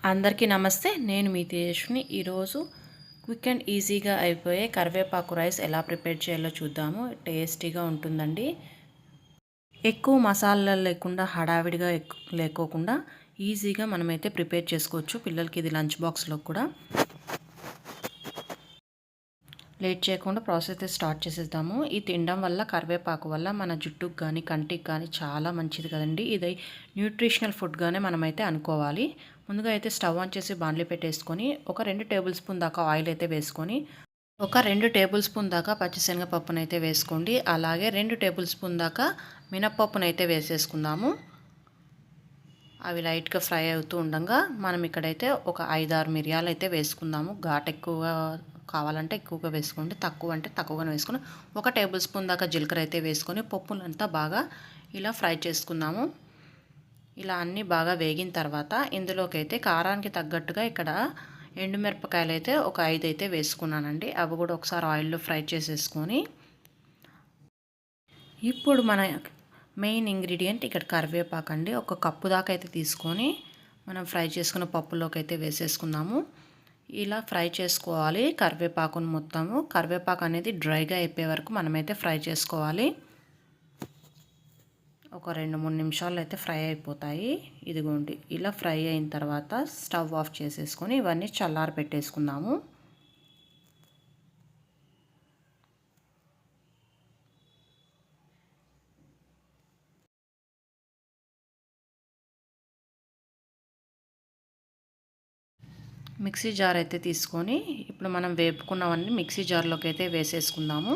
అందరికీ నమస్తే. నేను మీ తేజస్విని. ఈరోజు క్విక్ అండ్ ఈజీగా అయిపోయే కరివేపాకు రైస్ ఎలా ప్రిపేర్ చేయాలో చూద్దాము. టేస్టీగా ఉంటుందండి. ఎక్కువ మసాలాలు లేకుండా హడావిడిగా లేకోకుండా ఈజీగా మనమైతే ప్రిపేర్ చేసుకోవచ్చు. పిల్లలకి ఇది లంచ్ బాక్స్లో కూడా. లేట్ చేయకుండా ప్రాసెస్ అయితే స్టార్ట్ చేసేద్దాము. ఇది తినడం వల్ల కరివేపాకు వల్ల మన జుట్టుకు కానీ కంటికి కానీ చాలా మంచిది కదండి. ఇది న్యూట్రిషనల్ ఫుడ్గానే మనమైతే అనుకోవాలి. ముందుగా అయితే స్టవ్ ఆన్ చేసి బాండ్లీ పెట్టేసుకొని ఒక 2 టేబుల్ స్పూన్ దాకా ఆయిల్ అయితే వేసుకొని ఒక 2 టేబుల్ స్పూన్ దాకా పచ్చిశనగపప్పునైతే వేసుకోండి. అలాగే 2 టేబుల్ స్పూన్ దాకా మినప్పప్పునైతే వేసేసుకుందాము. అవి లైట్గా ఫ్రై అవుతూ ఉండగా మనం ఇక్కడైతే ఒక 5-6 మిరియాలు అయితే వేసుకుందాము. ఘాటు ఎక్కువగా కావాలంటే ఎక్కువగా వేసుకోండి, తక్కువ అంటే తక్కువగానే వేసుకుని ఒక టేబుల్ స్పూన్ దాకా జీలకర్ర అయితే వేసుకొని పప్పులంతా బాగా ఇలా ఫ్రై చేసుకుందాము. ఇలా అన్నీ బాగా వేగిన తర్వాత ఇందులోకి అయితే కారానికి తగ్గట్టుగా ఇక్కడ ఎండుమిరపకాయలు అయితే ఒక 5 అయితే వేసుకున్నానండి. అవి కూడా ఒకసారి ఆయిల్లో ఫ్రై చేసేసుకొని ఇప్పుడు మన మెయిన్ ఇంగ్రీడియంట్ ఇక్కడ కరివేపాకు అండి. ఒక కప్పు దాకా అయితే తీసుకొని మనం ఫ్రై చేసుకున్న పప్పులోకి అయితే వేసేసుకుందాము. ఇలా ఫ్రై చేసుకోవాలి కరివేపాకును మొత్తము. కరివేపాకు అనేది డ్రైగా అయిపోయే వరకు మనమైతే ఫ్రై చేసుకోవాలి. ఒక 2-3 నిమిషాలు అయితే ఫ్రై అయిపోతాయి. ఇదిగోండి ఇలా ఫ్రై అయిన తర్వాత స్టవ్ ఆఫ్ చేసేసుకొని ఇవన్నీ చల్లారి పెట్టేసుకుందాము. మిక్సీ జార్ అయితే తీసుకొని ఇప్పుడు మనం వేపుకున్నవన్నీ మిక్సీ జార్లోకి అయితే వేసేసుకుందాము.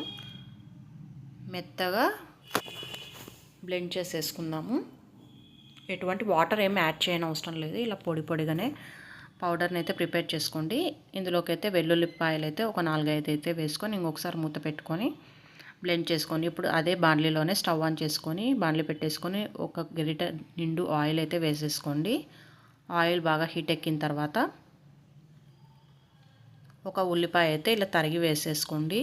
మెత్తగా బ్లెండ్ చేసేసుకుందాము. ఎటువంటి వాటర్ ఏమి యాడ్ చేయని అవసరం లేదు. ఇలా పొడి పొడిగానే పౌడర్ని అయితే ప్రిపేర్ చేసుకోండి. ఇందులోకి అయితే వెల్లుల్లిపాయలు అయితే ఒక 4-5 అయితే వేసుకొని ఇంకొకసారి మూత పెట్టుకొని బ్లెండ్ చేసుకోండి. ఇప్పుడు అదే బాండ్లీలోనే స్టవ్ ఆన్ చేసుకొని బాండ్లీ పెట్టేసుకొని ఒక గరిటె నిండు ఆయిల్ అయితే వేసేసుకోండి. ఆయిల్ బాగా హీట్ ఎక్కిన తర్వాత ఒక ఉల్లిపాయ అయితే ఇలా తరిగి వేసేసుకోండి.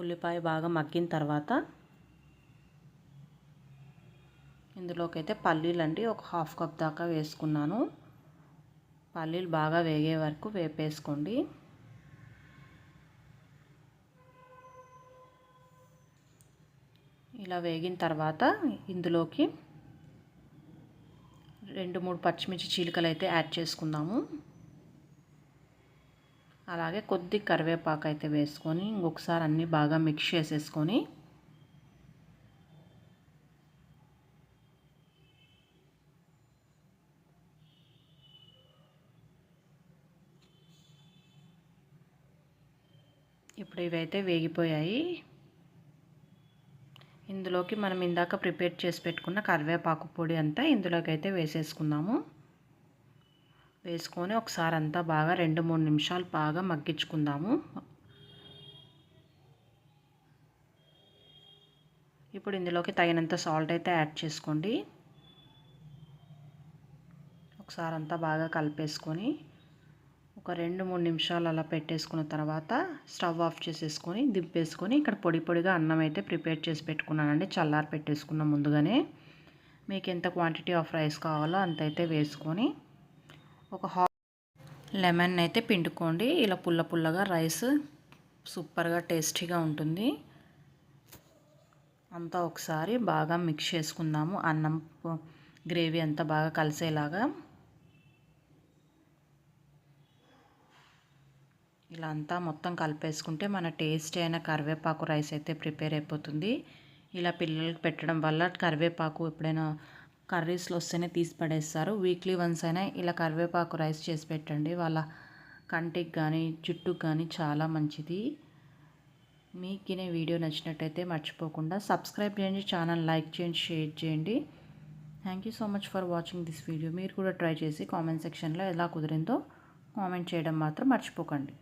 ఉల్లిపాయ బాగా మగ్గిన తర్వాత ఇందులోకి అయితే పల్లీలు అండి ఒక 1/2 కప్ దాకా వేసుకున్నాను. పల్లీలు బాగా వేగే వరకు వేపేసుకోండి. ఇలా వేగిన తర్వాత ఇందులోకి 2-3 పచ్చిమిర్చి చీలికలు అయితే యాడ్ చేసుకుందాము. అలాగే కొద్ది కరివేపాకు అయితే వేసుకొని ఇంకొకసారి అన్నీ బాగా మిక్స్ చేసేసుకొని ఇప్పుడు ఇవైతే వేగిపోయాయి. ఇందులోకి మనం ఇందాక ప్రిపేర్ చేసి పెట్టుకున్న కరివేపాకు పొడి అంతా ఇందులోకి అయితే వేసేసుకుందాము. వేసుకొని ఒకసారి అంతా బాగా 2-3 నిమిషాలు బాగా మగ్గించుకుందాము. ఇప్పుడు ఇందులోకి తగినంత సాల్ట్ అయితే యాడ్ చేసుకోండి. ఒకసారి అంతా బాగా కలిపేసుకొని ఒక 2-3 నిమిషాలు అలా పెట్టేసుకున్న తర్వాత స్టవ్ ఆఫ్ చేసేసుకొని దింపేసుకొని ఇక్కడ పొడి పొడిగా అన్నం అయితే ప్రిపేర్ చేసి పెట్టుకున్నానండి. చల్లారి పెట్టేసుకున్నాం ముందుగానే. మీకు ఎంత క్వాంటిటీ ఆఫ్ రైస్ కావాలో అంత అయితే వేసుకొని ఒక లెమన్ అయితే పిండుకోండి. ఇలా పుల్ల పుల్లగా రైస్ సూపర్గా టేస్టీగా ఉంటుంది. అంతా ఒకసారి బాగా మిక్స్ చేసుకుందాము. అన్నం గ్రేవీ అంతా బాగా కలిసేలాగా ఇలా అంతా మొత్తం కలిపేసుకుంటే మన టేస్టీ అయిన కరివేపాకు రైస్ అయితే ప్రిపేర్ అయిపోతుంది. ఇలా పిల్లలకి పెట్టడం వల్ల కరివేపాకు ఎప్పుడైనా కర్రీస్లో వస్తేనే తీసి పడేస్తారు. వీక్లీ వన్స్ అయినా ఇలా కరివేపాకు రైస్ చేసి పెట్టండి. వాళ్ళ కంటికి కానీ జుట్టుకు కానీ చాలా మంచిది. మీకు ఈ వీడియో నచ్చినట్టయితే మర్చిపోకుండా సబ్స్క్రైబ్ చేయండి, ఛానల్ లైక్ చేయండి, షేర్ చేయండి. Thank you so much for watching this video. మీరు కూడా ట్రై చేసి కామెంట్ సెక్షన్లో ఎలా కుదిరిందో కామెంట్ చేయడం మాత్రం మర్చిపోకండి.